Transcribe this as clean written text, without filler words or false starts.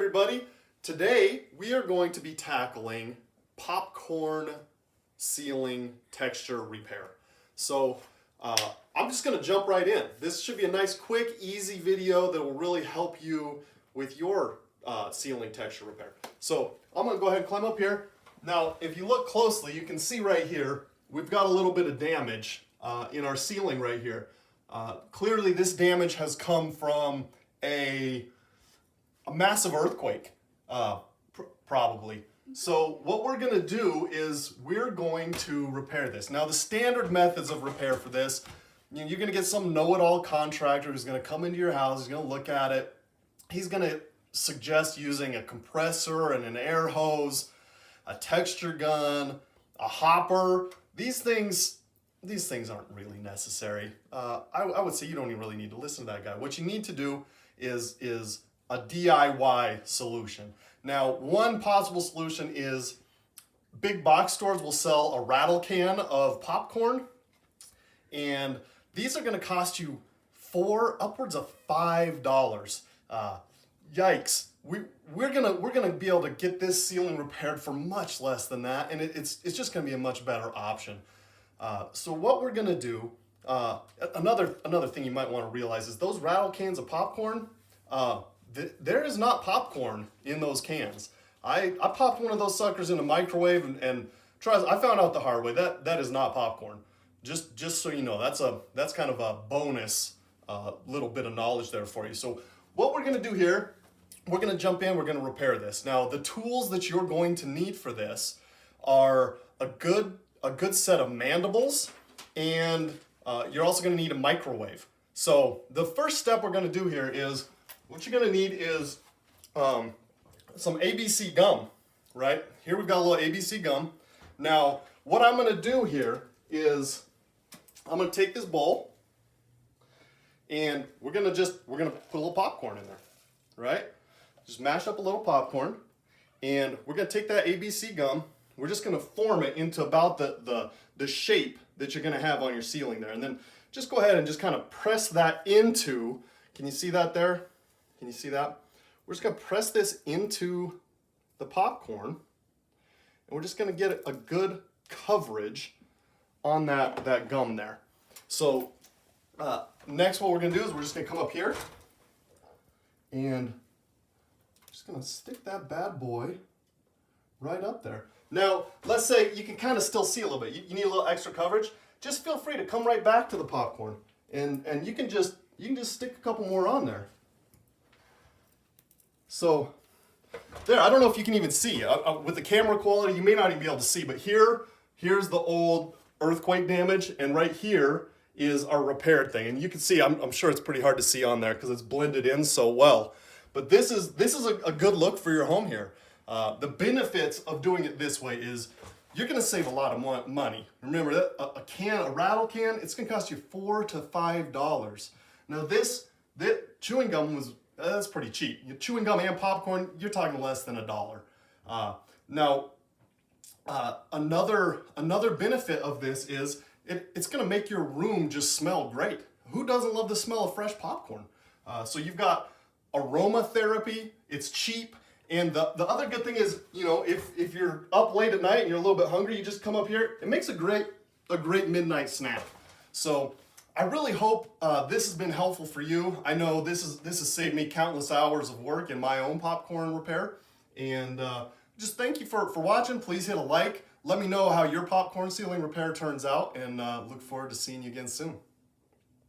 everybody. Today we are going to be tackling popcorn ceiling texture repair. So I'm just going to jump right in. This should be a nice, quick, easy video that will really help you with your ceiling texture repair. So I'm going to go ahead and climb up here. Now, if you look closely, you can see right here, we've got a little bit of damage in our ceiling right here. Clearly this damage has come from a massive earthquake, probably. So what we're going to do is we're going to repair this. Now the standard methods of repair for this, you're going to get some know-it-all contractor who's going to come into your house, he's going to look at it, he's going to suggest using a compressor and an air hose, a texture gun, a hopper. These things aren't really necessary. I would say you don't even really need to listen to that guy. What you need to do is a DIY solution. Now, one possible solution is big box stores will sell a rattle can of popcorn, and these are going to cost you upwards of $5. Yikes! We're gonna be able to get this ceiling repaired for much less than that, and it's just going to be a much better option. So what we're going to do, another thing you might want to realize is those rattle cans of popcorn. There is not popcorn in those cans. I popped one of those suckers in a microwave and I found out the hard way that is not popcorn. Just so you know, that's kind of a bonus little bit of knowledge there for you. So what we're going to do here, we're going to jump in, we're going to repair this. Now the tools that you're going to need for this are a good set of mandibles, and you're also going to need a microwave. So the first step we're going to do here is, what you're going to need is some ABC gum, right? Here we've got a little ABC gum. Now, what I'm going to do here is I'm going to take this bowl and we're going to put a little popcorn in there, right? Just mash up a little popcorn, and we're going to take that ABC gum. We're just going to form it into about the shape that you're going to have on your ceiling there. And then just go ahead and just kind of press that into, can you see that there? Can you see that? We're just going to press this into the popcorn, and we're just going to get a good coverage on that gum there. So next what we're going to do is we're just going to come up here and just going to stick that bad boy right up there. Now, let's say you can kind of still see a little bit. You need a little extra coverage. Just feel free to come right back to the popcorn, and you can just stick a couple more on there. So there, I don't know if you can even see. With the camera quality, you may not even be able to see, but here's the old earthquake damage, and right here is our repaired thing. And you can see, I'm sure it's pretty hard to see on there because it's blended in so well. But this is a good look for your home here. The benefits of doing it this way is you're going to save a lot of money. Remember that a rattle can, it's going to cost you $4 to $5. Now this chewing gum that's pretty cheap. Chewing gum and popcorn, you're talking less than $1. Now another benefit of this is it's going to make your room just smell great. Who doesn't love the smell of fresh popcorn? So you've got aromatherapy. It's cheap. And the other good thing is, if you're up late at night and you're a little bit hungry, you just come up here. It makes a great midnight snack. So I really hope this has been helpful for you. I know this has saved me countless hours of work in my own popcorn repair. And just thank you for watching. Please hit a like. Let me know how your popcorn ceiling repair turns out, and look forward to seeing you again soon.